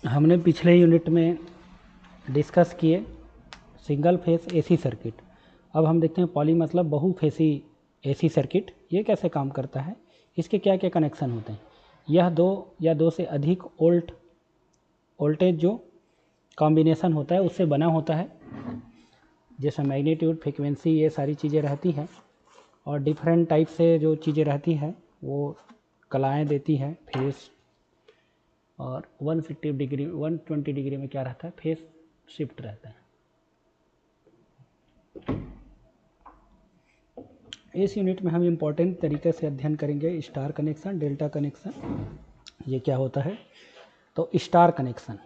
हमने पिछले यूनिट में डिस्कस किए सिंगल फेस एसी सर्किट। अब हम देखते हैं पॉली मतलब बहु फेसी एसी सर्किट, ये कैसे काम करता है, इसके क्या क्या कनेक्शन होते हैं। यह दो या दो से अधिक वोल्टेज जो कॉम्बिनेशन होता है उससे बना होता है, जैसे मैग्नीट्यूड, फ्रीक्वेंसी, ये सारी चीज़ें रहती हैं। और डिफरेंट टाइप से जो चीज़ें रहती हैं वो कलाएँ देती हैं फेस, और 150 डिग्री 120 डिग्री में क्या रहता है, फेस शिफ्ट रहता है। इस यूनिट में हम इम्पोर्टेंट तरीके से अध्ययन करेंगे स्टार कनेक्शन, डेल्टा कनेक्शन, ये क्या होता है। तो स्टार कनेक्शन,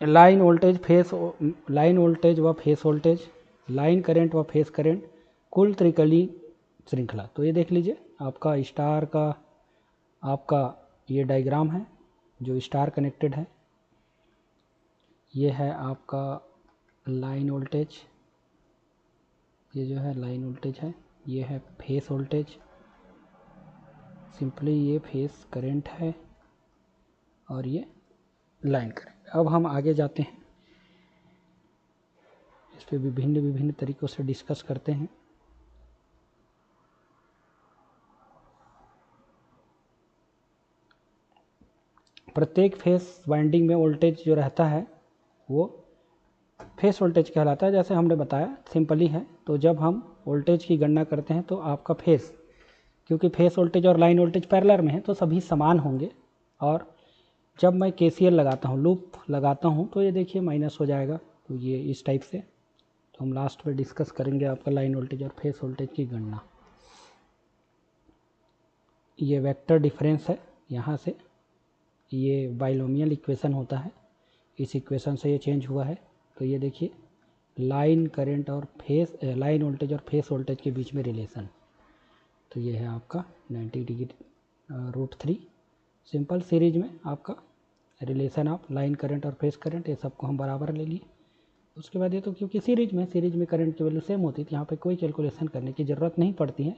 लाइन वोल्टेज व फेस वोल्टेज, लाइन करंट व फेस करंट, कुल त्रिकली श्रृंखला। तो ये देख लीजिए आपका स्टार का आपका ये डायग्राम है जो स्टार कनेक्टेड है। ये है आपका लाइन वोल्टेज, ये जो है लाइन वोल्टेज है। ये है फेस वोल्टेज, सिंपली ये फेस करंट है, और ये लाइन करंट। अब हम आगे जाते हैं, इस पर विभिन्न तरीक़ों से डिस्कस करते हैं। प्रत्येक फेस वाइंडिंग में वोल्टेज जो रहता है वो फेस वोल्टेज कहलाता है। जैसे हमने बताया सिंपली है, तो जब हम वोल्टेज की गणना करते हैं तो आपका फेस, क्योंकि फेस वोल्टेज और लाइन वोल्टेज पैरेलल में है तो सभी समान होंगे। और जब मैं KCL लगाता हूँ, लूप लगाता हूँ, तो ये देखिए माइनस हो जाएगा, तो ये इस टाइप से। तो हम लास्ट में डिस्कस करेंगे आपका लाइन वोल्टेज और फेस वोल्टेज की गणना। ये वेक्टर डिफरेंस है, यहाँ से ये बाइनोमियल इक्वेशन होता है, इस इक्वेशन से ये चेंज हुआ है। तो ये देखिए लाइन करंट और लाइन वोल्टेज और फेस वोल्टेज के बीच में रिलेशन। तो ये है आपका 90 डिग्री √3 सिंपल सीरीज में आपका रिलेशन ऑफ लाइन करंट और फेस करंट, ये सबको हम बराबर ले लिए। उसके बाद ये तो क्योंकि सीरीज में करंट की वैल्यू सेम होती थी, यहाँ पे कोई कैलकुलेशन करने की ज़रूरत नहीं पड़ती है।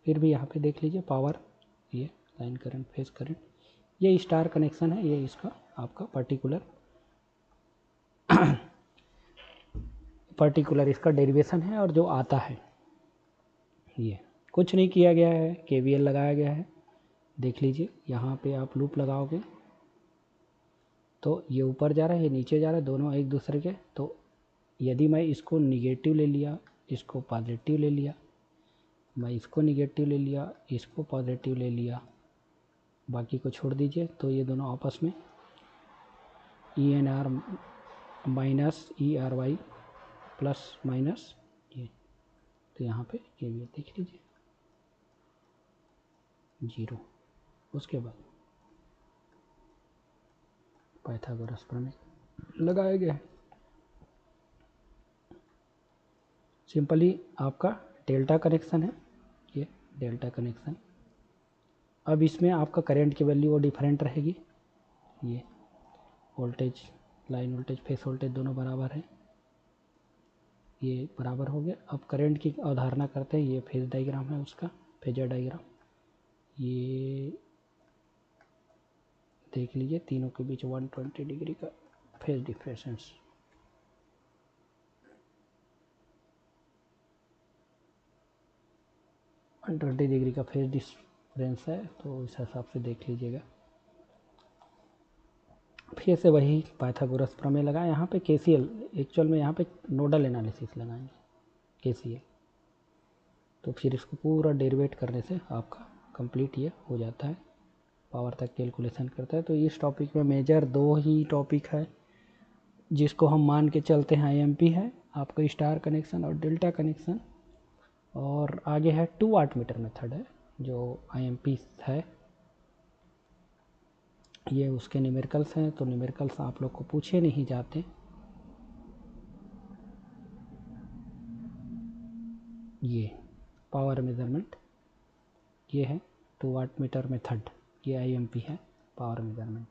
फिर भी यहाँ पे देख लीजिए पावर, ये लाइन करंट फेस करंट, ये स्टार कनेक्शन है, ये इसका आपका पर्टिकुलर इसका डेरिवेशन है। और जो आता है ये कुछ नहीं किया गया है, KVL लगाया गया है। देख लीजिए यहाँ पे आप लूप लगाओगे तो ये ऊपर जा रहा है, ये नीचे जा रहा है, दोनों एक दूसरे के। तो यदि मैं इसको निगेटिव ले लिया, इसको पॉजिटिव ले लिया, मैं इसको निगेटिव ले लिया, इसको पॉजिटिव ले लिया, बाकी को छोड़ दीजिए, तो ये दोनों आपस में ENR minus ERY plus minus ये, तो यहाँ पे KVL देख लीजिए 0। उसके बाद पाइथागोरस प्रमेय लगाया गया है। सिंपली आपका डेल्टा कनेक्शन है, ये डेल्टा कनेक्शन। अब इसमें आपका करंट की वैल्यू वो डिफरेंट रहेगी, ये voltage line voltage phase voltage दोनों बराबर है, ये बराबर हो गया। अब करंट की अवधारणा करते हैं, ये फेज डायग्राम है उसका, फेजर डायग्राम, ये देख लीजिए तीनों के बीच 120 डिग्री का फेज डिफरेंस। वन 120 डिग्री का फेज डिफरेंस है, तो इस हिसाब से देख लीजिएगा। फिर से वही पाइथागोरस प्रमेय लगा, यहाँ पे KCL, एक्चुअल में यहाँ पे नोडल एनालिसिस लगाएंगे KCL। तो फिर इसको पूरा डेरिवेट करने से आपका कंप्लीट ये हो जाता है, पावर तक कैलकुलेशन करता है। तो इस टॉपिक में मेजर 2 ही टॉपिक है जिसको हम मान के चलते हैं IMP है आपका स्टार कनेक्शन और डेल्टा कनेक्शन। और आगे है 2 वाट मीटर मेथड है जो IMP है, ये उसके न्यूमेरिकल्स हैं। तो न्यूमेरिकल्स आप लोग को पूछे नहीं जाते। ये पावर मेज़रमेंट, ये है 2 वाट मीटर मेथड, ये IMP है पावर मेज़रमेंट।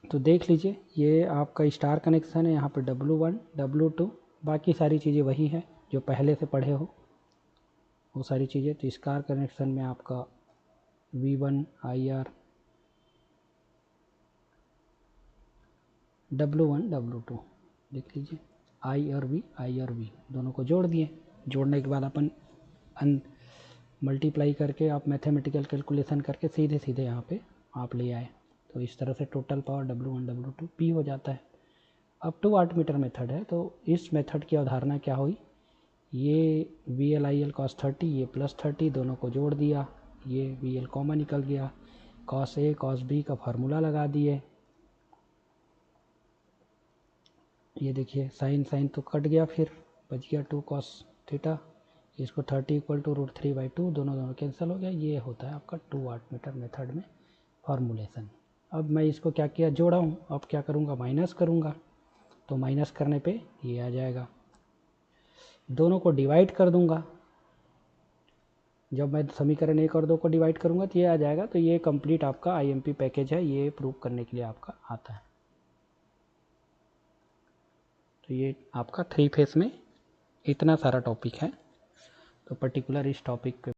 तो देख लीजिए ये आपका स्टार कनेक्शन है, यहाँ पर W1 W2, बाकी सारी चीज़ें वही है जो पहले से पढ़े हो वो सारी चीज़ें। तो स्टार कनेक्शन में आपका V1 IR W1 W2 देख लीजिए, I और V दोनों को जोड़ दिए। जोड़ने के बाद अपन मल्टीप्लाई करके आप मैथमेटिकल कैलकुलेशन करके सीधे सीधे यहाँ पे आप ले आए, तो इस तरह से total power W1 W2 P हो जाता है। अब 2 वाट मीटर मेथड है, तो इस मेथड की अवधारणा क्या हुई, ये VL cos 30 ये प्लस 30 दोनों को जोड़ दिया, ये VL कॉमन निकल गया, cos A cos B का फार्मूला लगा दिए, ये देखिए साइन तो कट गया, फिर बच गया 2 cos थीटा, इसको 30 = √3/2 दोनों कैंसिल हो गया। ये होता है आपका 2 वाट मीटर मेथड में फार्मूलेशन। अब मैं इसको क्या किया, जोड़ा हूँ, अब क्या करूँगा, माइनस करूँगा, तो माइनस करने पे ये आ जाएगा। दोनों को डिवाइड कर दूंगा, जब मैं समीकरण 1 और 2 को डिवाइड करूंगा तो ये आ जाएगा। तो ये कंप्लीट आपका IMP पैकेज है, ये प्रूव करने के लिए आपका आता है। तो ये आपका 3 फेस में इतना सारा टॉपिक है, तो पर्टिकुलर इस टॉपिक पे